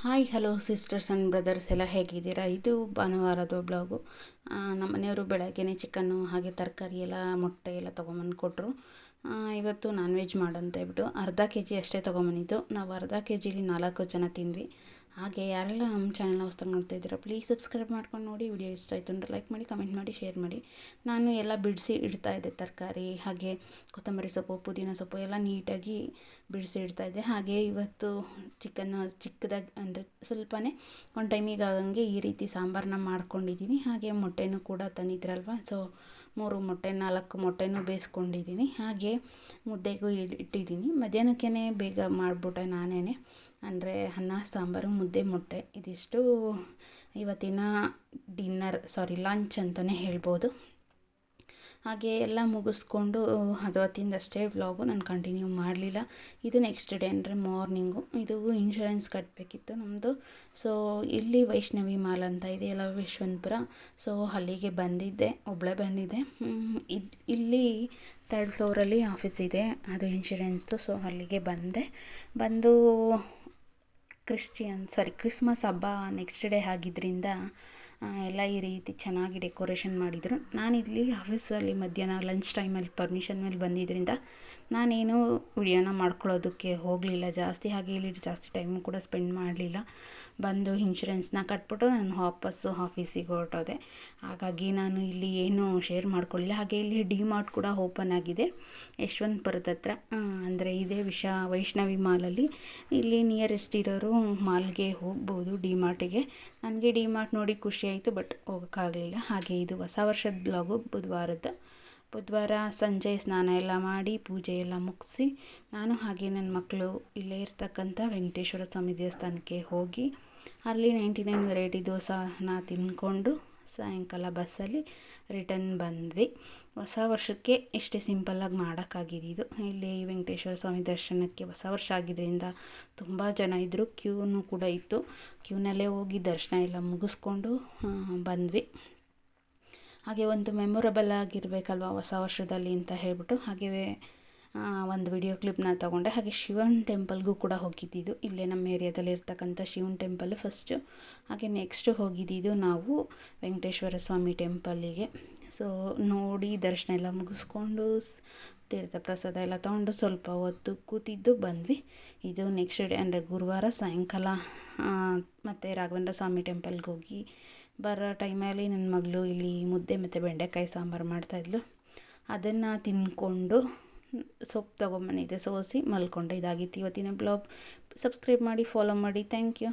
Hi hello sisters and brothers ಎಲ್ಲ ಹೇಗಿದ್ದೀರಾ? ಇದು ಭಾನುವಾರದ ಬ್ಲಾಗು. ನಮ್ಮ ಮನೆಯವರು ಬೆಳಗ್ಗೆನೇ ಚಿಕನ್ನು ಹಾಗೆ ತರಕಾರಿ ಎಲ್ಲ ಮೊಟ್ಟೆ ಎಲ್ಲ ತೊಗೊಂಬಂದು ಕೊಟ್ಟರು. ಇವತ್ತು ನಾನ್ ವೆಜ್ ಮಾಡಂತ ಹೇಳ್ಬಿಟ್ಟು ಅರ್ಧ ಕೆ ಜಿ ಅಷ್ಟೇ ತೊಗೊಂಬಂದಿದ್ದು. ನಾವು ಅರ್ಧ ಕೆ ಜಿಲಿ 4 ಜನ ತಿಂದ್ವಿ. ಹಾಗೆ ಯಾರೆಲ್ಲ ನಮ್ಮ ಚಾನಲ್ನ ಹೊಸ್ದಾಗಿ ನೋಡ್ತಾ ಇದ್ದೀರಾ ಪ್ಲೀಸ್ ಸಬ್ಸ್ಕ್ರೈಬ್ ಮಾಡ್ಕೊಂಡು ನೋಡಿ. ವಿಡಿಯೋ ಇಷ್ಟ ಆಯಿತು ಅಂದರೆ ಲೈಕ್ ಮಾಡಿ, ಕಮೆಂಟ್ ಮಾಡಿ, ಶೇರ್ ಮಾಡಿ. ನಾನು ಎಲ್ಲ ಬಿಡಿಸಿ ಇಡ್ತಾಯಿದ್ದೆ, ತರಕಾರಿ ಹಾಗೆ ಕೊತ್ತಂಬರಿ ಸೊಪ್ಪು, ಪುದೀನ ಸೊಪ್ಪು ಎಲ್ಲ ನೀಟಾಗಿ ಬಿಡಿಸಿ ಇಡ್ತಾಯಿದ್ದೆ. ಹಾಗೆ ಇವತ್ತು ಚಿಕನ್ನು ಚಿಕ್ಕದಾಗಿ ಅಂದರೆ ಸ್ವಲ್ಪನೇ ಒಂದು ಟೈಮಿಗೆ ಆಗಂಗೆ ಈ ರೀತಿ ಸಾಂಬಾರನ್ನ ಮಾಡ್ಕೊಂಡಿದ್ದೀನಿ. ಹಾಗೆ ಮೊಟ್ಟೆನೂ ಕೂಡ ತಂದಿದ್ರಲ್ವ, ಸೊ 3 ಮೊಟ್ಟೆ 4 ಮೊಟ್ಟೆನೂ ಬೇಯಿಸ್ಕೊಂಡಿದ್ದೀನಿ. ಹಾಗೆ ಮುದ್ದೆಗೂ ಇಟ್ಟಿದ್ದೀನಿ. ಮಧ್ಯಾಹ್ನಕ್ಕೇ ಬೇಗ ಮಾಡಿಬಿಟ್ಟೆ ನಾನೇ. ಅಂದರೆ ಅನ್ನ ಸಾಂಬಾರು ಮುದ್ದೆ ಮೊಟ್ಟೆ ಇದಿಷ್ಟು ಇವತ್ತಿನ ಲಂಚ್ ಅಂತಲೇ ಹೇಳ್ಬೋದು. ಹಾಗೆ ಎಲ್ಲ ಮುಗಿಸ್ಕೊಂಡು ಅವತ್ತಿಂದಷ್ಟೇ ವ್ಲಾಗು ನಾನು ಕಂಟಿನ್ಯೂ ಮಾಡಲಿಲ್ಲ. ಇದು ನೆಕ್ಸ್ಟ್ ಡೇ ಅಂದರೆ ಮಾರ್ನಿಂಗು. ಇದು ಇನ್ಶೂರೆನ್ಸ್ ಕಟ್ಟಬೇಕಿತ್ತು ನಮ್ಮದು. ಸೊ ಇಲ್ಲಿ ವೈಷ್ಣವಿ ಮಾಲ್ ಅಂತ ಇದೆ ಎಲ್ಲ ಯಶವಂತಪುರ. ಸೊ ಅಲ್ಲಿಗೆ ಬಂದಿದ್ದೆ, ಒಬ್ಬಳೇ ಬಂದಿದ್ದೆ. ಇಲ್ಲಿ 3rd ಫ್ಲೋರಲ್ಲಿ ಆಫೀಸ್ ಇದೆ, ಅದು ಇನ್ಶೂರೆನ್ಸ್ದು. ಸೊ ಅಲ್ಲಿಗೆ ಬಂದು ಕ್ರಿಸ್ಮಸ್ ಹಬ್ಬ ನೆಕ್ಸ್ಟ್ ಡೇ ಆಗಿದ್ದರಿಂದ ಎಲ್ಲ ಈ ರೀತಿ ಚೆನ್ನಾಗಿ ಡೆಕೋರೇಷನ್ ಮಾಡಿದರು. ನಾನಿಲ್ಲಿ ಆಫೀಸಲ್ಲಿ ಮಧ್ಯಾಹ್ನ ಲಂಚ್ ಟೈಮಲ್ಲಿ ಪರ್ಮಿಷನ್ ಮೇಲೆ ಬಂದಿದ್ದರಿಂದ ನಾನೇನು ವಿಡಿಯೋನ ಮಾಡ್ಕೊಳ್ಳೋದಕ್ಕೆ ಹೋಗಲಿಲ್ಲ ಜಾಸ್ತಿ. ಹಾಗೆ ಇಲ್ಲಿ ಜಾಸ್ತಿ ಟೈಮು ಕೂಡ ಸ್ಪೆಂಡ್ ಮಾಡಲಿಲ್ಲ. ಬಂದು ಇನ್ಶೂರೆನ್ಸ್ನ ಕಟ್ಬಿಟ್ಟು ನಾನು ವಾಪಸ್ಸು ಆಫೀಸಿಗೆ ಹೊರಟೋದೆ. ಹಾಗಾಗಿ ನಾನು ಇಲ್ಲಿ ಏನೂ ಶೇರ್ ಮಾಡ್ಕೊಳ್ಳಿಲ್ಲ. ಹಾಗೆ ಇಲ್ಲಿ ಡಿ-ಮಾರ್ಟ್ ಕೂಡ ಓಪನ್ ಆಗಿದೆ ಯಶವಂತಪುರದ ಹತ್ರ. ಅಂದರೆ ಇದೇ ವೈಷ್ಣವಿ ಮಾಲಲ್ಲಿ. ಇಲ್ಲಿ ನಿಯರೆಸ್ಟ್ ಇರೋರು ಮಾಲ್ಗೆ ಹೋಗ್ಬೋದು, ಡಿ-ಮಾರ್ಟಿಗೆ. ನನಗೆ ಡಿ-ಮಾರ್ಟ್ ನೋಡಿ ಖುಷಿ ಆಯಿತು, ಬಟ್ ಹೋಗೋಕ್ಕಾಗಲಿಲ್ಲ. ಹಾಗೆ ಇದು ಹೊಸ ವರ್ಷದ ಬ್ಲಾಗು, ಬುಧವಾರ ಸಂಜೆ ಸ್ನಾನ ಎಲ್ಲ ಮಾಡಿ ಪೂಜೆ ಎಲ್ಲ ಮುಗಿಸಿ ನಾನು ಹಾಗೆ ನನ್ನ ಮಕ್ಕಳು ಇಲ್ಲೇ ಇರ್ತಕ್ಕಂಥ ವೆಂಕಟೇಶ್ವರ ಸ್ವಾಮಿ ದೇವಸ್ಥಾನಕ್ಕೆ ಹೋಗಿ ಅಲ್ಲಿ 99 ವೆರೈಟಿ ದೋಸೆನ ತಿಂದ್ಕೊಂಡು ಸಾಯಂಕಾಲ ಬಸ್ಸಲ್ಲಿ ರಿಟರ್ನ್ ಬಂದ್ವಿ. ಹೊಸ ವರ್ಷಕ್ಕೆ ಇಷ್ಟೇ ಸಿಂಪಲ್ಲಾಗಿ ಮಾಡೋಕ್ಕಾಗಿದ್ದು. ಇಲ್ಲಿ ವೆಂಕಟೇಶ್ವರ ಸ್ವಾಮಿ ದರ್ಶನಕ್ಕೆ ಹೊಸ ವರ್ಷ ಆಗಿದ್ದರಿಂದ ತುಂಬ ಜನ ಇದ್ದರು, ಕ್ಯೂನು ಕೂಡ ಇತ್ತು. ಕ್ಯೂನಲ್ಲೇ ಹೋಗಿ ದರ್ಶನ ಎಲ್ಲ ಮುಗಿಸ್ಕೊಂಡು ಬಂದ್ವಿ. ಹಾಗೆ ಒಂದು ಮೆಮೊರಬಲ್ ಆಗಿರಬೇಕಲ್ವ ಹೊಸ ವರ್ಷದಲ್ಲಿ ಅಂತ ಹೇಳ್ಬಿಟ್ಟು ಹಾಗೆ ಒಂದು ವಿಡಿಯೋ ಕ್ಲಿಪ್ನ ತೊಗೊಂಡೆ. ಹಾಗೆ ಶಿವನ್ ಟೆಂಪಲ್ಗೂ ಕೂಡ ಹೋಗಿದ್ದಿದ್ದು, ಇಲ್ಲೇ ನಮ್ಮ ಏರಿಯಾದಲ್ಲಿ ಇರ್ತಕ್ಕಂಥ ಶಿವನ್ ಟೆಂಪಲ್ ಫಸ್ಟು. ಹಾಗೆ ನೆಕ್ಸ್ಟು ಹೋಗಿದ್ದಿದ್ದು ನಾವು ವೆಂಕಟೇಶ್ವರ ಸ್ವಾಮಿ ಟೆಂಪಲ್ಲಿಗೆ. ಸೊ ನೋಡಿ ದರ್ಶನ ಎಲ್ಲ ಮುಗಿಸ್ಕೊಂಡು ತೀರ್ಥ ಪ್ರಸಾದ ಎಲ್ಲ ತೊಗೊಂಡು ಸ್ವಲ್ಪ ಹೊತ್ತು ಕೂತಿದ್ದು ಬಂದ್ವಿ. ಇದು ನೆಕ್ಸ್ಟ್ ಡೇ ಅಂದರೆ ಗುರುವಾರ ಸಾಯಂಕಾಲ ಮತ್ತು ರಾಘವೇಂದ್ರ ಸ್ವಾಮಿ ಟೆಂಪಲ್ಗೆ ಹೋಗಿ ಬರೋ ಟೈಮಲ್ಲಿ ನನ್ನ ಮಗಳು ಇಲ್ಲಿ ಮುದ್ದೆ ಮತ್ತು ಬೆಂಡೆಕಾಯಿ ಸಾಂಬಾರು ಮಾಡ್ತಾಯಿದ್ಲು. ಅದನ್ನು ತಿಂದ್ಕೊಂಡು ಸೊಪ್ಪು ತೊಗೊಂಬಂದಿದ್ದೆ, ಸೋಸಿ ಮಲ್ಕೊಂಡೆ. ಇದಾಗಿತ್ತು ಇವತ್ತಿನ ಬ್ಲಾಗ್. ಸಬ್ಸ್ಕ್ರೈಬ್ ಮಾಡಿ, ಫಾಲೋ ಮಾಡಿ. Thank you.